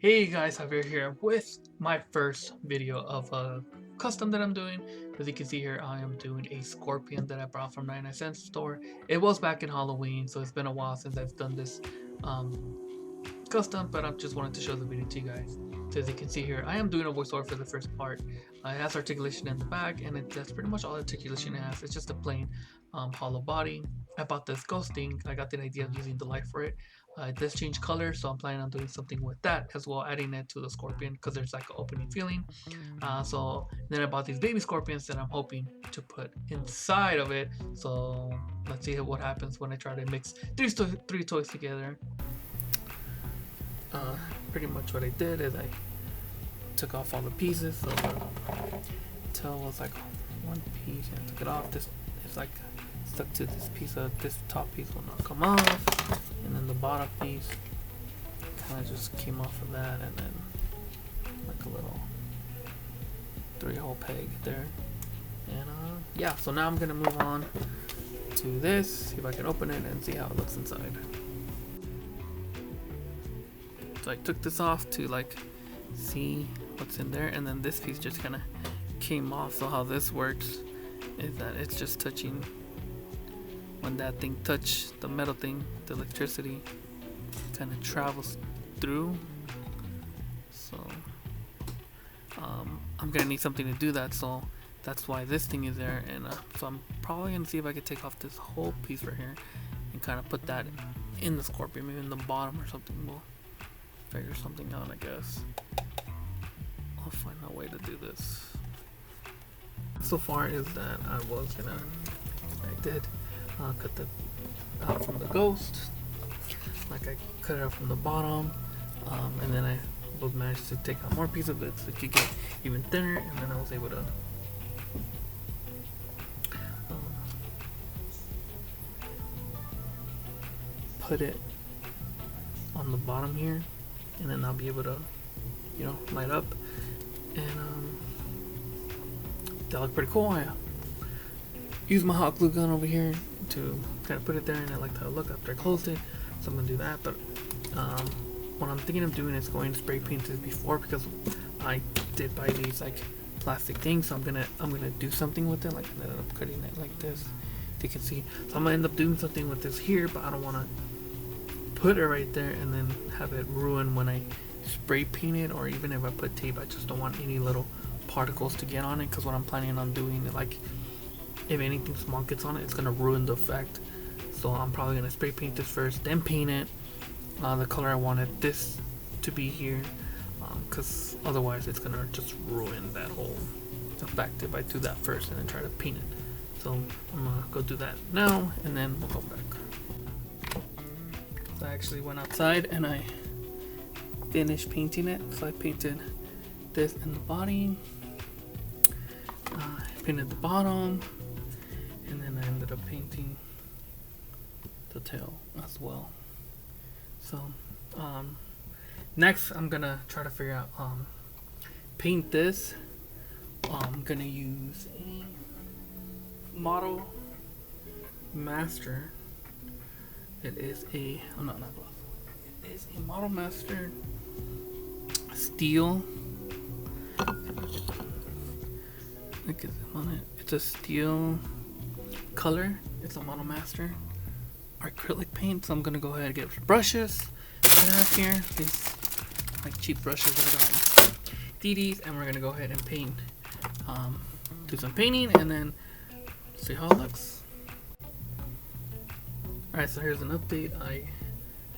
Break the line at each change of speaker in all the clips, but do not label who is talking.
Hey guys, Javier here with my first video of a custom that I'm doing. As you can see here, I am doing a scorpion that I brought from 99 cent store. It was back in Halloween, so it's been a while since I've done this custom, but I just wanted to show the video to you guys. So as you can see here, I am doing a voiceover for the first part. It has articulation in the back, and that's pretty much all articulation it has. It's just a plain hollow body. I bought this ghosting. I got the idea of using the light for it. It does change color, so I'm planning on doing something with that as well, adding it to the scorpion because there's like an opening feeling. So then I bought these baby scorpions that I'm hoping to put inside of it. So let's see what happens when I try to mix three toys together. Pretty much what I did is I took off all the pieces, so the tail was like one piece, and I took it off. This it's like stuck to this piece. Of this top piece will not come off, and then the bottom piece kind of just came off of that, and then like a little 3-hole peg there. And yeah, so now I'm gonna move on to this, see if I can open it and see how it looks inside. So I took this off to like see what's in there, and then this piece just kind of came off. So how this works is that it's just touching, when that thing touch the metal thing, the electricity kind of travels through. So I'm gonna need something to do that, so that's why this thing is there. And so I'm probably gonna see if I could take off this whole piece right here and kind of put that in the scorpion, maybe in the bottom or something. We'll figure something out, I guess. I'll find a way to do this. So far is that I did cut the out from the ghost, like I cut it out from the bottom, and then I was managed to take out more pieces of it so it could get even thinner, and then I was able to put it on the bottom here, and then I'll be able to, light up, and that looked pretty cool. I used my hot glue gun over here to kind of put it there, and I liked how it looked after I closed it, so I'm gonna do that. But what I'm thinking of doing is going to spray paint this before, because I did buy these like plastic things, so I'm gonna do something with it, like I ended up cutting it like this, if you can see. So I'm gonna end up doing something with this here, but I don't want to put it right there and then have it ruin when I spray paint it, or even if I put tape. I just don't want any little particles to get on it, because what I'm planning on doing is, like, if anything small gets on it, it's gonna ruin the effect. So I'm probably gonna spray paint this first, then paint it the color I wanted this to be here, because otherwise it's gonna just ruin that whole effect if I do that first and then try to paint it. So I'm gonna go do that now, and then we'll go back. So I actually went outside and I finished painting it. So I painted this in the body, I painted the bottom, and then I ended up painting the tail as well. So next I'm gonna try to figure out paint this. I'm gonna use a Model Master. It is a not gloss. It is a Model Master steel. Look at on it. It's a steel color. It's a Model Master acrylic paint. So I'm gonna go ahead and get brushes that I have here. These like cheap brushes that I got at DD's, and we're gonna go ahead and paint. Do some painting and then see how it looks. Alright, so here's an update. I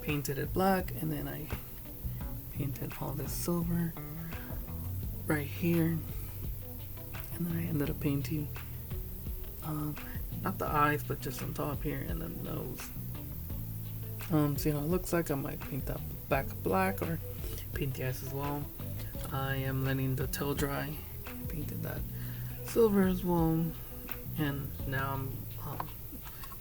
painted it black, and then I painted all this silver right here, and then I ended up painting not the eyes, but just on top here, and then nose. See how it looks like. I might paint that back black or paint the eyes as well. I am letting the tail dry. Painted that silver as well, and now I'm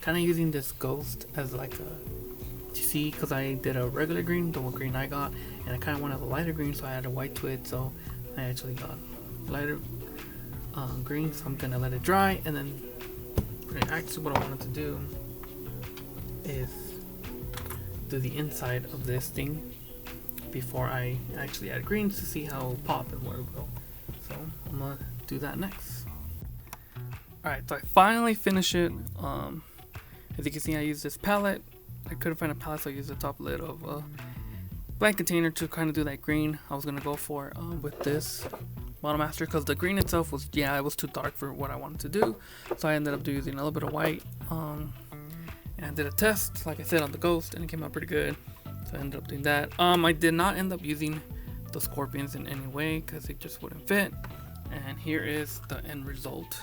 kind of using this ghost as like a, to see, because I did a regular green, the green I got, and I kind of wanted a lighter green, so I added white to it. So I actually got lighter green, so I'm gonna let it dry, and then actually what I wanted to do is do the inside of this thing before I actually add greens to see how it'll pop and where it'll go. So I'm gonna do that next. Alright, so I finally finished it. As you can see, I used this palette. I couldn't find a palette, so I used the top lid of a blank container to kind of do that green I was gonna go for with this Model Master, because the green itself was, yeah, it was too dark for what I wanted to do. So I ended up using a little bit of white, and I did a test, like I said, on the Ghost, and it came out pretty good. So I ended up doing that. I did not end up using the scorpions in any way because it just wouldn't fit. And here is the end result.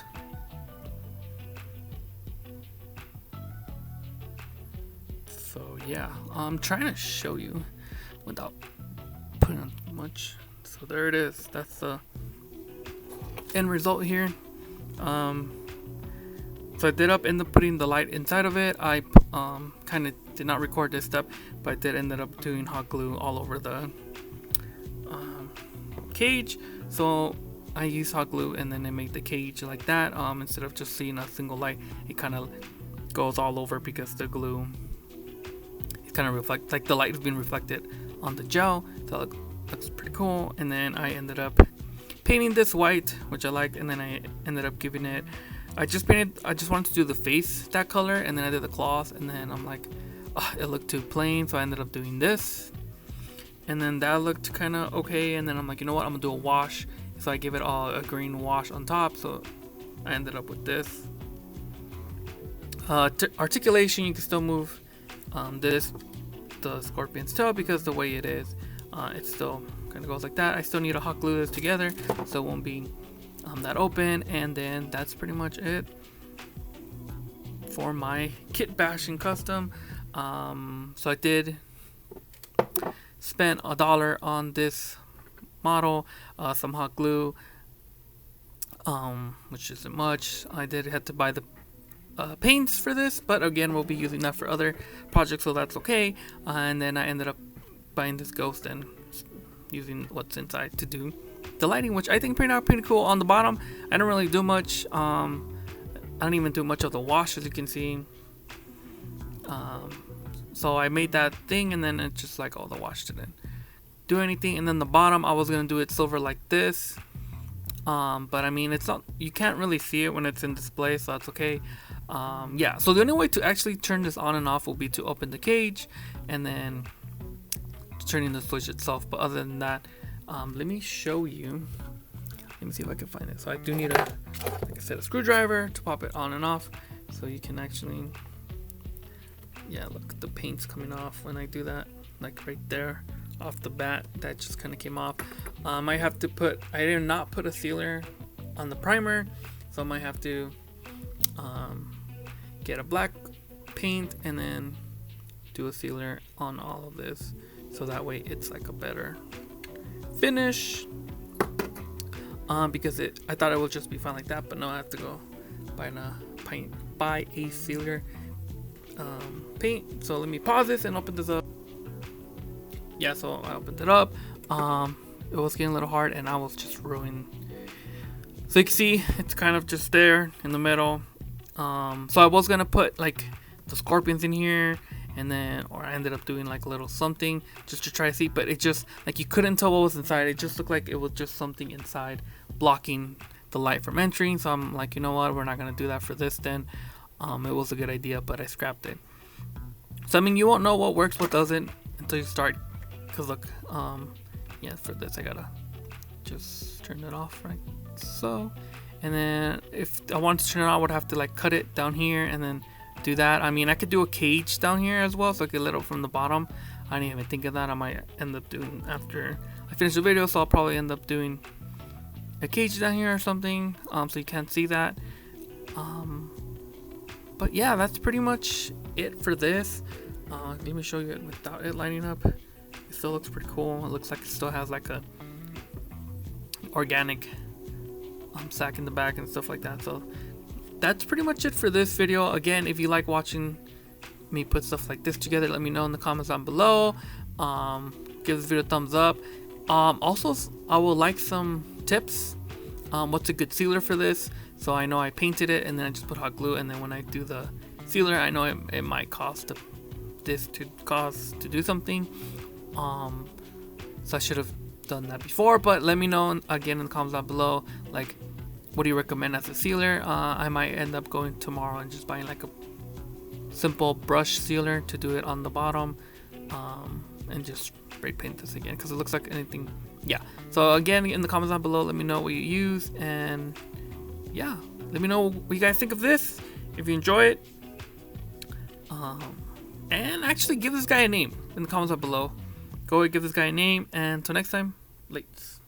So yeah, I'm trying to show you without putting on too much. So there it is. That's the end result here. So I did end up putting the light inside of it. I kind of did not record this step, but I did end up doing hot glue all over the cage. So I used hot glue and then I made the cage like that. Instead of just seeing a single light, it kind of goes all over because the glue is kind of reflect, like the light is being reflected on the gel. So it looks pretty cool. And then I ended up painting this white, which I liked, and then I ended up giving it, I just wanted to do the face that color, and then I did the claws, and then I'm like, oh, it looked too plain, so I ended up doing this, and then that looked kind of okay, and then I'm like, you know what, I'm gonna do a wash, so I gave it all a green wash on top, so I ended up with this. Articulation, you can still move the scorpion's tail, because the way it is, it still kind of goes like that. I still need to hot glue this together so it won't be that open, and then that's pretty much it for my kit bashing custom. So I did spend $1 on this model, some hot glue, which isn't much. I did have to buy the paints for this, but again, we'll be using that for other projects, so that's okay. And then I ended up buying this Ghost and using what's inside to do the lighting, which I think turned out pretty cool. On the bottom, I don't really do much. I don't even do much of the wash, as you can see. So I made that thing, and then it's just like, oh, the wash didn't do anything. And then the bottom, I was gonna do it silver like this, but I mean, it's not, you can't really see it when it's in display, so that's okay. Yeah, so the only way to actually turn this on and off will be to open the cage and then turning the switch itself. But other than that, let me show you. Let me see if I can find it. So I do need a, like I said, a screwdriver to pop it on and off, so you can actually, yeah, look, the paint's coming off when I do that, like right there off the bat. That just kind of came off. I have to put, I did not put a sealer on the primer, so I might have to get a black paint and then do a sealer on all of this, so that way it's like a better finish. Because I thought it would just be fine like that, but no, I have to go buy a sealer paint. So let me pause this and open this up. Yeah, so I opened it up. It was getting a little hard and I was just ruined. So you can see it's kind of just there in the middle. So I was gonna put like the scorpions in here, and then, or I ended up doing like a little something just to try to see, but it just, like, you couldn't tell what was inside. It just looked like it was just something inside blocking the light from entering. So I'm like, you know what, we're not gonna do that for this then. It was a good idea, but I scrapped it. So I mean, you won't know what works, what doesn't until you start, because look, yeah, for this I gotta just turn it off, right? So, and then if I wanted to turn it on, I would have to like cut it down here and then do that. I mean, I could do a cage down here as well, so I could lit it from the bottom. I didn't even think of that. I might end up doing after I finish the video, so I'll probably end up doing a cage down here or something, so you can't see that. But yeah, that's pretty much it for this. Let me show you it without it lighting up. It still looks pretty cool. It looks like it still has like a organic sack in the back and stuff like that. So that's pretty much it for this video. Again, if you like watching me put stuff like this together, let me know in the comments down below. Give this video a thumbs up. Also, I would like some tips. What's a good sealer for this? So I know I painted it and then I just put hot glue, and then when I do the sealer, I know it might cost this to do something. so I should have done that before. But let me know again in the comments down below, like, what do you recommend as a sealer? I might end up going tomorrow and just buying like a simple brush sealer to do it on the bottom, and just spray paint this again because it looks like anything. Yeah, so again in the comments down below, let me know what you use, and yeah, let me know what you guys think of this, if you enjoy it, and actually give this guy a name in the comments down below. Go ahead, give this guy a name, and until next time, lates.